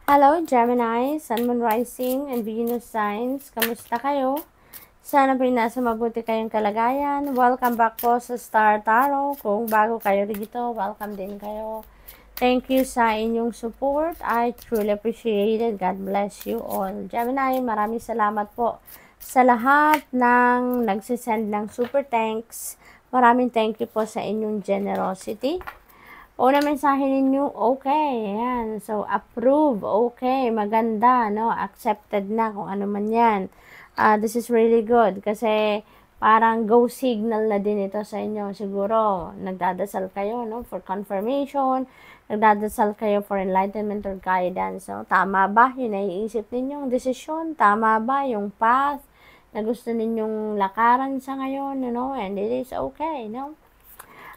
Hello, Gemini, Sun, Moon, Rising, and Venus signs. Kamusta kayo? Sana po nasa mabuti kayong kalagayan. Welcome back po sa Star Tarot. Kung bago kayo rito, welcome din kayo. Thank you sa inyong support. I truly appreciate it. God bless you all. Gemini, maraming salamat po sa lahat ng nagsisend ng super thanks. Maraming thank you po sa inyong generosity. Una mensahe ninyo, okay, yan. So, approve, okay, maganda, no? Accepted na kung ano man yan. This is really good kasi parang go signal na din ito sa inyo. Siguro, nagdadasal kayo, no? For confirmation, nagdadasal kayo for enlightenment or guidance. So, tama ba yung naiisip ninyong desisyon? Tama ba yung path na gusto ninyong lakaran sa ngayon, you know? And it is okay, no?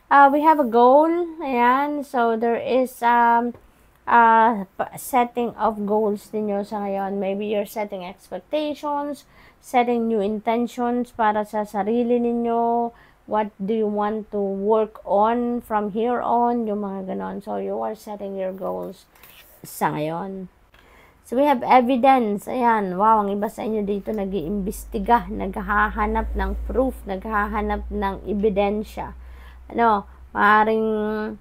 We have a goal, ayan, so there is setting of goals ninyo sa ngayon. Maybe you're setting expectations, setting new intentions para sa sarili ninyo. What do you want to work on from here on? Yung mga ganon. So, you are setting your goals sa ngayon. So, we have evidence. Ayan, wow, ang iba sa inyo dito nag-iimbestiga, naghahanap ng proof, naghahanap ng ebidensya. Maaring,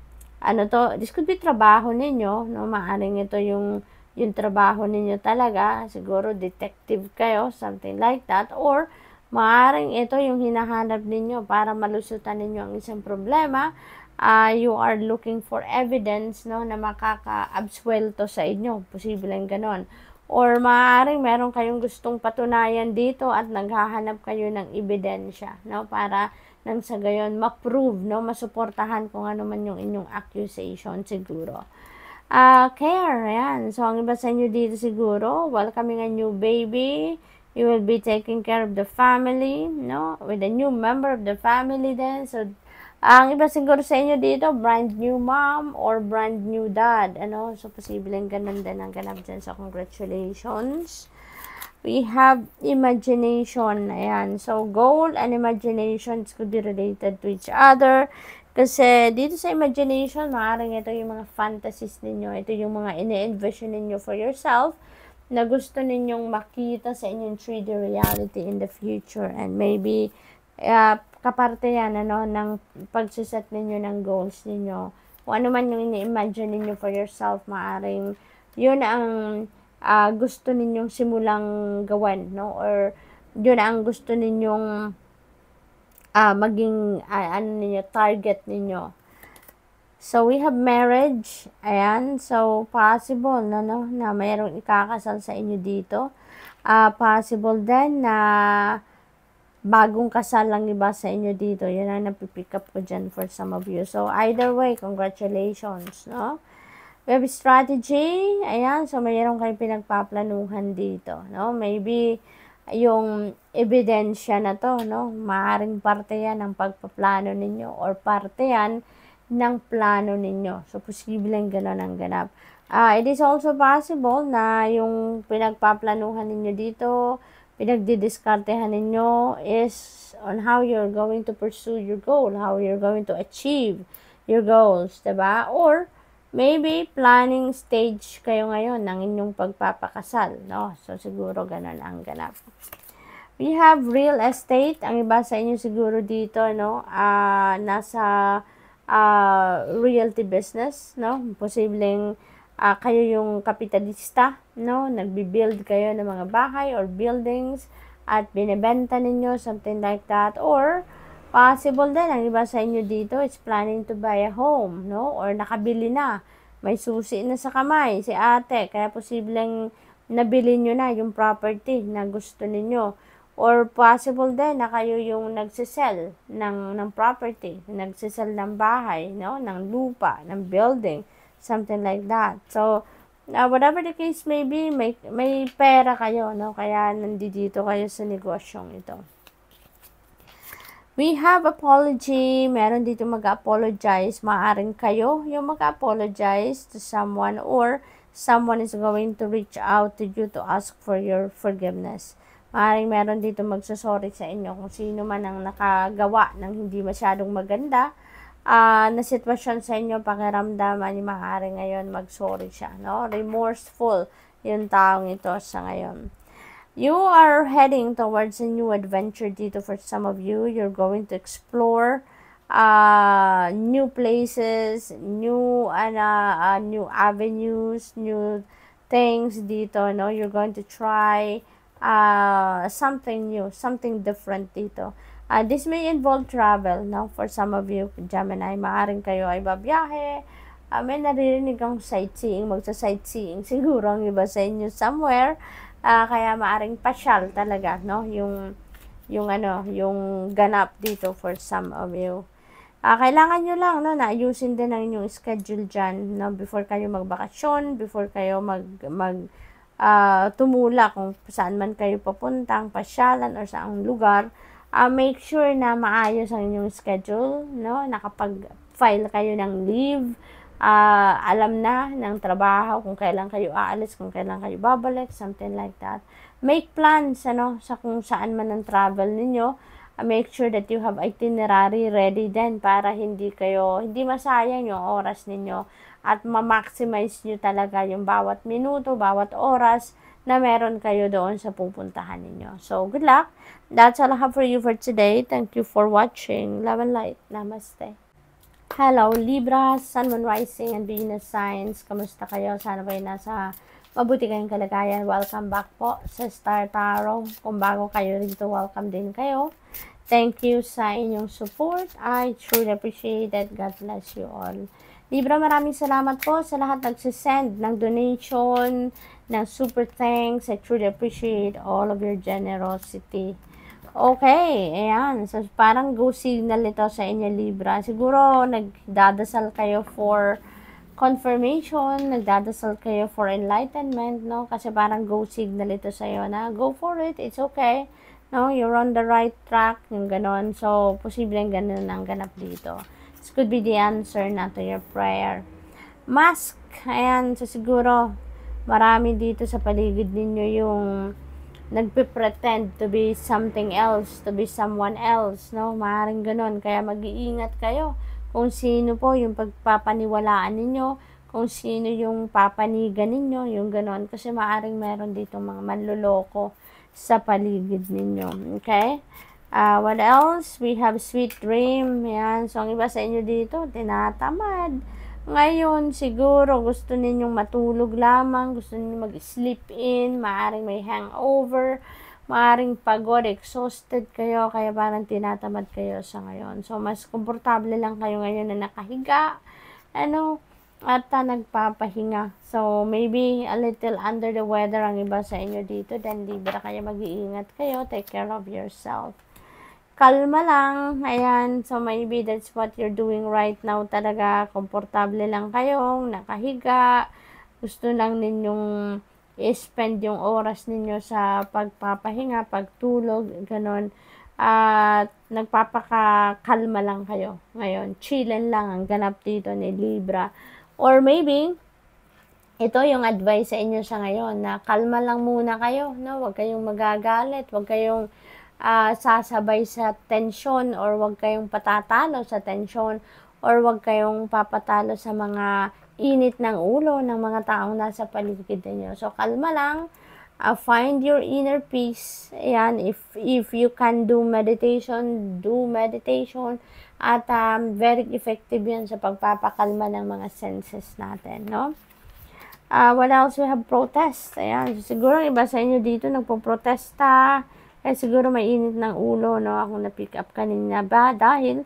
this could be trabaho ninyo, no? Maaring ito yung trabaho ninyo talaga, siguro detective kayo, something like that, or maaring ito yung hinahanap ninyo para malusutan ninyo ang isang problema. You are looking for evidence, no, na makaka-absuelto sa inyo, posibleng ganon. Or maaaring meron kayong gustong patunayan dito at naghahanap kayo ng ebidensya, no, para nang sa gayon ma-prove, no, masuportahan kung ano man yung inyong accusation siguro. Care, ayan. So, ang iba sa inyo dito siguro, welcoming a new baby. You will be taking care of the family, no, with a new member of the family then. So, ang iba siguro sa inyo dito, brand new mom or brand new dad, ano. So, posibleng ganun din ang ganap dyan. So, congratulations. We have imagination. Ayan. So, goal and imaginations could be related to each other. Kasi dito sa imagination, maaaring ito yung mga fantasies ninyo. Ito yung mga ine-envision ninyo for yourself na gusto ninyong makita sa inyong 3D reality in the future. And maybe, kaparte yan, ano, ng pagsiset ninyo ng goals ninyo. Kung ano man yung ine-imagine ninyo for yourself, maaaring yun ang gusto ninyong simulang gawin, no? Or yun ang gusto ninyong maging target ninyo. So, we have marriage. Ayan. So, possible na mayroong ikakasal sa inyo dito. Possible din na bagong kasal lang iba sa inyo dito. Yan ang napipick up ko dyan for some of you. So, either way, congratulations, no? We have strategy. Ayan, so mayroon kayong pinagpaplanuhan dito, no? Maybe yung ebidensya na to, no? Maaring parte yan ng pagpaplano ninyo or parte yan ng plano ninyo. So, posibleng gano'n ang ganap. It is also possible na yung pinagpaplanuhan ninyo dito, pinagdidiskartehan ninyo is on how you're going to pursue your goal, how you're going to achieve your goals, diba? Or, maybe, planning stage kayo ngayon ng inyong pagpapakasal, no? So, siguro ganun ang ganap. We have real estate. Ang iba sa inyo siguro dito, no? Nasa realty business, no? Posibleng kayo yung kapitalista, no? Nagbi-build kayo ng mga bahay or buildings at binebenta ninyo, something like that. Or, possible din, ang iba sa inyo dito is planning to buy a home, no? Or nakabili na. May susi na sa kamay, si ate. Kaya posibleng nabili nyo na yung property na gusto ninyo. Or possible din na kayo yung nagsisell ng property, nagsisell ng bahay, no? Ng lupa, ng building, something like that. So, whatever the case may be, may pera kayo, no? Kaya nandito kayo sa negosyong ito. We have apology. Meron dito mag-apologize. Maaring kayo yung mag-apologize to someone or someone is going to reach out to you to ask for your forgiveness. Maaring meron dito magsasorry sa inyo kung sino man ang nakagawa ng hindi masyadong maganda na sitwasyon sa inyo, pakiramdaman, maaari ngayon mag-sorry siya, no? Remorseful yung taong ito sa ngayon. You are heading towards a new adventure dito for some of you. You're going to explore new places, new avenues, new things dito, no? You're going to try something new, something different dito. This may involve travel, no? For some of you, Gemini, maaring kayo ay babiyahe. May naririnig ang sightseeing, magsa-sightseeing siguro ang iba sa inyo somewhere. Kaya maaring pasyal talaga, no? Yung ganap dito for some of you. Kailangan nyo lang, no, naayusin din ang inyong schedule dyan, no, before kayo magbakasyon, before kayo tumula kung saan man kayo papuntang pasyalan or saang lugar. Make sure na maayos ang inyong schedule, no, nakapag-file kayo ng leave, alam na ng trabaho kung kailan kayo aalis, kung kailan kayo babalik, something like that. Make plans, ano, sa kung saan man ang travel ninyo. Make sure that you have itinerary ready din para hindi masayang yung oras ninyo at ma-maximize nyo talaga yung bawat minuto, bawat oras na meron kayo doon sa pupuntahan ninyo. So, good luck. That's all I have for you for today. Thank you for watching. Love and light. Namaste. Hello, Libra, Sun, Moon, Rising, and Venus signs. Kamusta kayo? Sana ba nasa mabuti kayong kalagayan. Welcome back po sa Star Tarot. Kung bago kayo rito, welcome din kayo. Thank you sa inyong support. I truly appreciate it. God bless you all. Libra, maraming salamat po sa lahat nagsisend ng donation, ng super thanks. I truly appreciate all of your generosity. Okay, ayan. So, parang go signal ito sa inyo, Libra. Siguro, nagdadasal kayo for confirmation, nagdadasal kayo for enlightenment, no? Kasi parang go signal ito sa iyo na go for it, it's okay. No, you're on the right track, yung ganon. So, posibleng ganon ang ganap dito. This could be the answer na to your prayer. Mask, ayan. So, siguro, marami dito sa paligid ninyo yung nagpe-pretend to be something else, to be someone else, no? Maaaring ganon. Kaya mag-iingat kayo kung sino po yung pagpapaniwalaan ninyo, kung sino yung papanigan ninyo, yung ganon. Kasi maaaring meron dito mga manloloko sa paligid ninyo. Okay? What else? We have sweet dream. Yan. So, ang iba sa inyo dito, tinatamad. Ngayon, siguro, gusto ninyong matulog lamang, gusto ninyong mag-sleep in, maaaring may hangover, maaaring pagod, exhausted kayo, kaya parang tinatamad kayo sa ngayon. So, mas komportable lang kayo ngayon na nakahiga, at nagpapahinga. So, maybe a little under the weather ang iba sa inyo dito, then Libra kayo, mag-iingat kayo, take care of yourself. Kalma lang, ayan, so maybe that's what you're doing right now talaga, komportable lang kayong nakahiga, gusto lang ninyong i-spend yung oras ninyo sa pagpapahinga, pagtulog, ganon, at nagpapakakalma lang kayo ngayon, chillen lang ang ganap dito ni Libra, or maybe, ito yung advice sa inyo sa ngayon, na kalma lang muna kayo, no? Huwag kayong magagalit, huwag kayong sasabay sa tensyon, or wag kayong patatalo sa tensyon, or wag kayong papatalo sa mga init ng ulo ng mga taong nasa paligid niyo. So, kalma lang, find your inner peace. Ayan, if you can do meditation, at very effective yan sa pagpapakalma ng mga senses natin, no? What else? We have protest. Ayan, so, siguro iba sa inyo dito nagpo-protesta. Siguro may init ng ulo, no? Ako na-pick up kanina ba? Dahil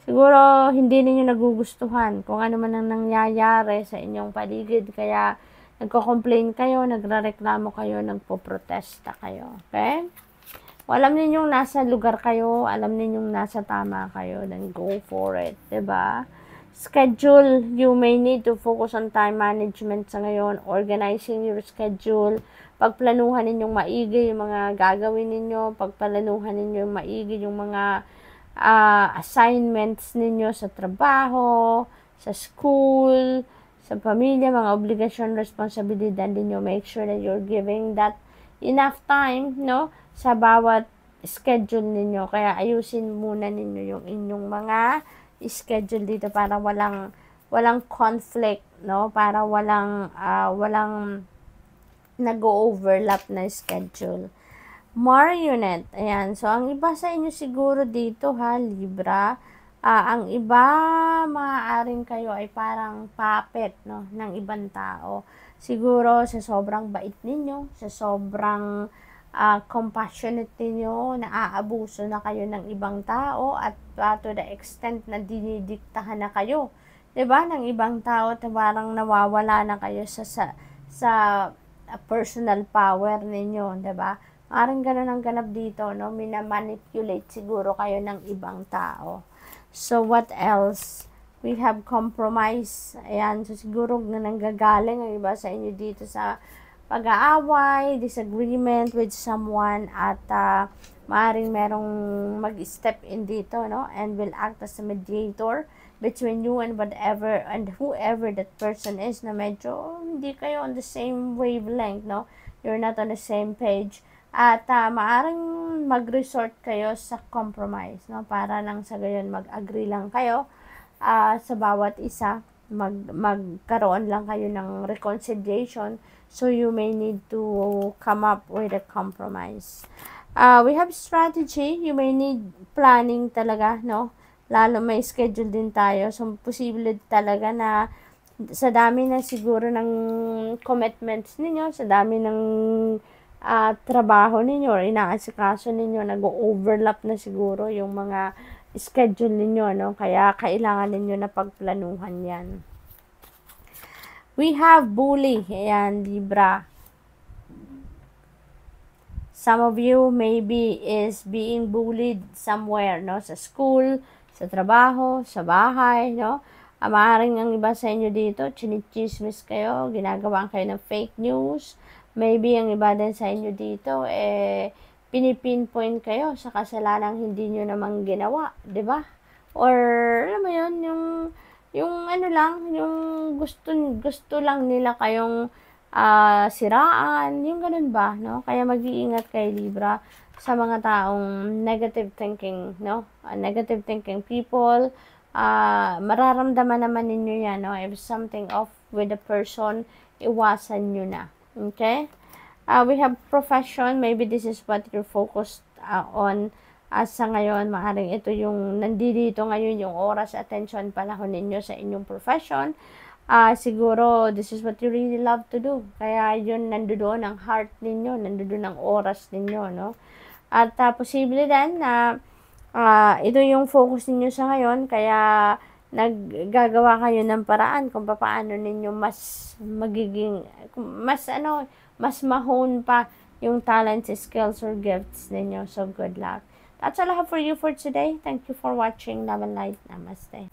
siguro hindi ninyo nagugustuhan kung ano man ang nangyayari sa inyong paligid. Kaya nagko-complain kayo, nagrereklamo kayo, nagpo-protesta kayo. Okay? Alam ninyong nasa lugar kayo, alam ninyong nasa tama kayo, then go for it. Diba? Schedule, you may need to focus on time management sa ngayon, organizing your schedule, pagplanuhan ninyong maigi yung mga gagawin ninyo, pagplanuhan ninyo maigi yung mga assignments ninyo sa trabaho, sa school, sa pamilya, mga obligasyon, responsibilidad ninyo. Make sure that you're giving that enough time, no, sa bawat schedule ninyo. Kaya ayusin muna ninyo yung inyong mga schedule dito para walang conflict, no? Para walang nag-overlap na schedule. Marionette. Ayan. So, ang iba sa inyo siguro dito ha, Libra, ang iba, maaaring kayo ay parang puppet, no, ng ibang tao. Siguro, sa sobrang bait ninyo, sa sobrang compassionate ninyo, naaabuso na kayo ng ibang tao at to the extent na dinidiktahan na kayo, 'di ba, ng ibang tao at parang nawawala na kayo sa personal power ninyo, 'di ba? Parang ganun ang ganap dito, no? Mina-manipulate siguro kayo ng ibang tao. So, what else? We have compromise. Ayan, so siguro na nanggagaling ang iba sa inyo dito sa pag-aaway, disagreement with someone, at maaaring merong mag-step in dito, no? And will act as a mediator between you and whatever and whoever that person is na medyo hindi kayo on the same wavelength, no? You're not on the same page. At maaaring mag-resort kayo sa compromise, no? Para nang sa gayon mag-agree lang kayo sa bawat isa, magkaroon lang kayo ng reconciliation. So, you may need to come up with a compromise. We have strategy. You may need planning talaga, no? Lalo may schedule din tayo. So, posible talaga na sa dami na siguro ng commitments ninyo, sa dami ng trabaho ninyo or inaasikaso ninyo, nag-overlap na siguro yung mga schedule ninyo, no? Kaya kailangan ninyo na pagplanuhan yan. We have bully. Ayan, Libra. Some of you maybe is being bullied somewhere, no? Sa school, sa trabaho, sa bahay, no? Maaaring ang iba sa inyo dito, chinichismis kayo, ginagawa kayo ng fake news. Maybe ang iba din sa inyo dito, pinipinpoint kayo sa kasalanang hindi nyo namang ginawa, di ba? Or, alam mo yun, yung ano lang, yung gusto lang nila kayong siraan, yung ganun ba, no? Kaya mag-iingat kay Libra sa mga taong negative thinking, no? Negative thinking people, mararamdaman naman ninyo yan, no? If something off with the person, iwasan nyo na. Okay? We have profession. Maybe this is what you're focused on sa ngayon. Maaaring ito yung nandito ngayon yung oras, attention, panahon ninyo sa inyong profession. Siguro, this is what you really love to do. Kaya yun, nandoon ang heart ninyo, nandoon ang oras ninyo, no? At posible din na ito yung focus ninyo sa ngayon, kaya naggagawa kayo ng paraan kung paano ninyo mas mahone pa yung talents, skills, or gifts ninyo. So, good luck. That's all I have for you for today. Thank you for watching. Love and light. Namaste.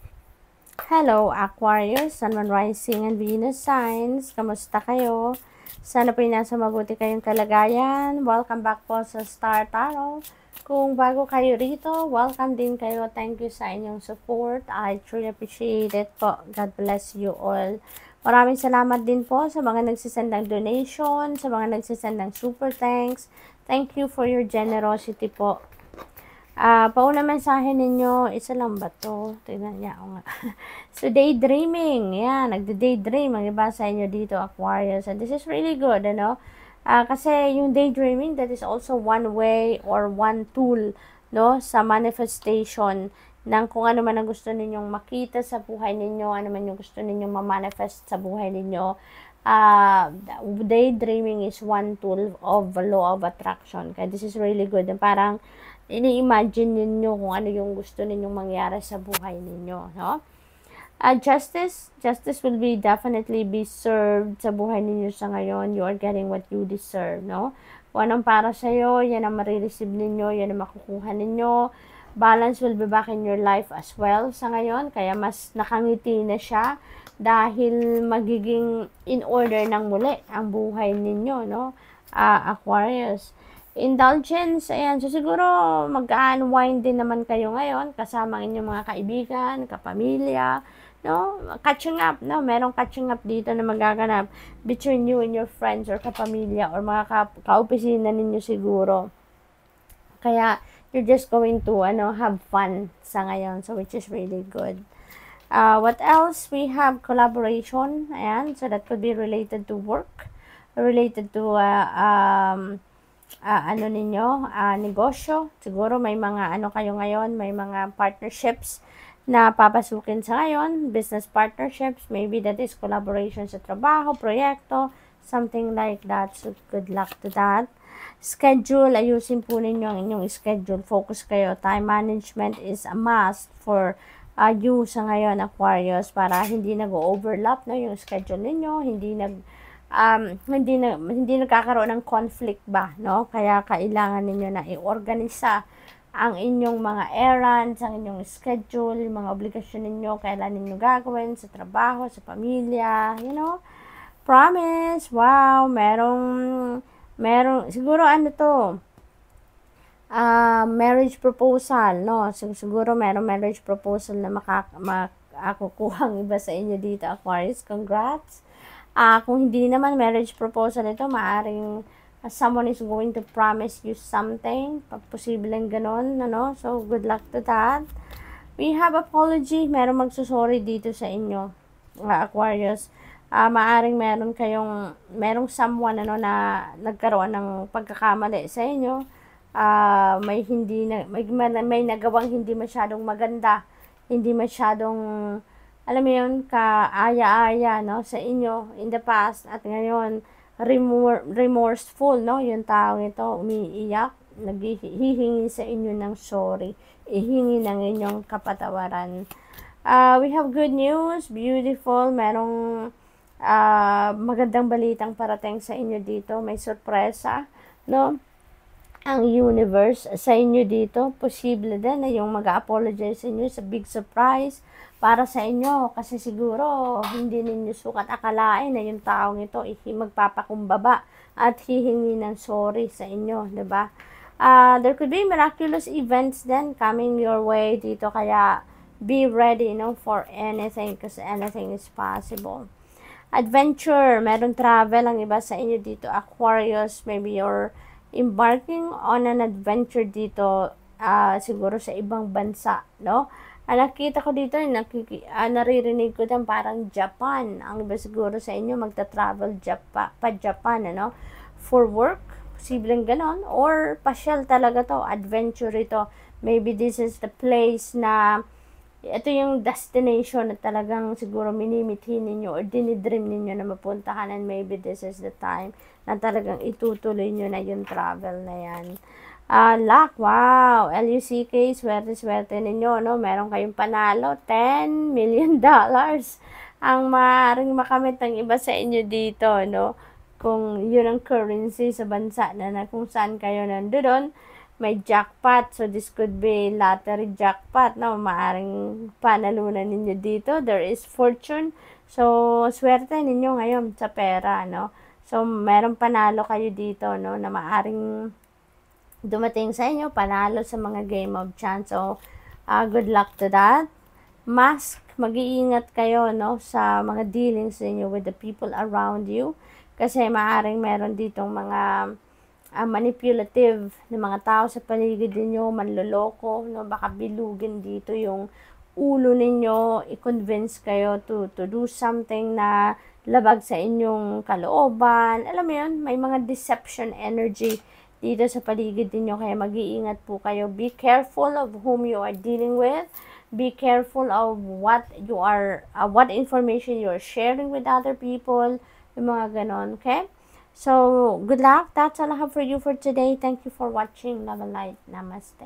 Hello, Aquarius, Sun, Moon, Rising, and Venus signs. Kamusta kayo? Sana po nasa mabuti kayong kalagayan. Welcome back po sa Star Tarot. Kung bago kayo rito, welcome din kayo. Thank you sa inyong support. I truly appreciate it po. God bless you all. Maraming salamat din po sa mga nagsisend ng donation, sa mga nagsisend ng super thanks. Thank you for your generosity po. Pauna mensahe ninyo, isa lang ba to? Tignan niya ako nga. So, daydreaming. Yan, nagde-daydream ang iba sa inyo dito, Aquarius. And this is really good, ano? Kasi yung daydreaming, that is also one way or one tool, no? Sa manifestation ng kung ano man ang gusto ninyong makita sa buhay ninyo, ano man yung gusto ninyong ma-manifest sa buhay ninyo. Daydreaming is one tool of law of attraction. Kaya this is really good. Parang ini-imagine ninyo kung ano yung gusto ninyong mangyari sa buhay ninyo, no? Justice will definitely be served sa buhay ninyo sa ngayon. You are getting what you deserve, no? Kung anong para sa'yo, yan ang marireceive ninyo, yan ang makukuha ninyo. Balance will be back in your life as well sa ngayon, kaya mas nakangiti na siya dahil magiging in order ng muli ang buhay ninyo, no? Aquarius. Indulgence, ayan. So, siguro mag-unwind din naman kayo ngayon kasama inyong mga kaibigan, kapamilya, no? Catching up, no? Merong catching up dito na magaganap between you and your friends or kapamilya or mga kaopisina ninyo siguro. Kaya, you're just going to, have fun sa ngayon. So, which is really good. What else? We have collaboration. Ayan. So, that could be related to work, related to, negosyo. Siguro may mga, kayo ngayon, may mga partnerships na papasukin sa ngayon, business partnerships, maybe that is collaboration sa trabaho, proyekto, something like that. So, good luck to that. Schedule, ayusin po ninyo ang inyong schedule. Focus kayo. Time management is a must for you sa ngayon, Aquarius, para hindi nag-overlap na yung schedule ninyo, hindi nagkakaroon ng conflict ba, no? Kaya kailangan ninyo na i-organisa ang inyong mga errands, ang inyong schedule, yung mga obligasyon ninyo, kailan ninyo gagawin sa trabaho, sa pamilya, Promise, wow, merong, siguro marriage proposal, no? Siguro merong marriage proposal na makakukuhang iba sa inyo dito, Aquarius, congrats. Kung hindi naman marriage proposal ito, maaring someone is going to promise you something, posibleng ganon, so good luck to that. We have apology, merong magsusorry dito sa inyo, Aquarius. Maaring merong someone na nagkaroon ng pagkakamali sa inyo, may nagawang hindi masyadong maganda, hindi masyadong, alam mo yun, kaaya-aya, sa inyo in the past, at ngayon remorseful, yung taong ito umiiyak, naghihingi sa inyo ng sorry, ihingi ng inyong kapatawaran. We have good news, beautiful, merong magandang balitang parating sa inyo dito, may sorpresa, ang universe sa inyo dito, posible din na yung mag-apologize sa inyo sa big surprise para sa inyo, kasi siguro hindi ninyo sukat akalain na yung taong ito magpapakumbaba at hihingi ng sorry sa inyo, diba? There could be miraculous events then coming your way dito, kaya be ready, for anything, because anything is possible. Adventure, meron travel ang iba sa inyo dito, Aquarius. Maybe you're embarking on an adventure dito, siguro sa ibang bansa, no? Nakita ko dito, naririnig ko din parang Japan. Ang iba siguro sa inyo magta-travel pa Japan, for work, posibleng ganon, or pasyal talaga to, adventure ito. Maybe this is the place na, ito yung destination na talagang siguro minimithi ninyo or dinidream ninyo na mapuntahan, and maybe this is the time na talagang itutuloy nyo na yung travel na yan. Luck, wow, LUCK, swerte ninyo, meron kayong panalo, $10 million ang maaaring makamit ng iba sa inyo dito, kung yun ang currency sa bansa na kung saan kayo nandoon, may jackpot, so this could be lottery jackpot, maaaring panalunan ninyo dito, there is fortune, so swerte ninyo ngayon sa pera, so meron panalo kayo dito, na maaaring dumating sa inyo, panalo sa mga game of chance. So, good luck to that. Mask, mag-iingat kayo, sa mga dealings ninyo with the people around you. Kasi maaring meron ditong mga manipulative na mga tao sa paligid ninyo, manloloko, baka bilugin dito yung ulo ninyo, i-convince kayo to do something na labag sa inyong kalooban. Alam mo yun, may mga deception energy dito sa paligid niyo, kaya mag-iingat po kayo. Be careful of whom you are dealing with. Be careful of what information you are sharing with other people. Yung mga ganon, okay? So, good luck. That's all I have for you for today. Thank you for watching. Love and light. Namaste.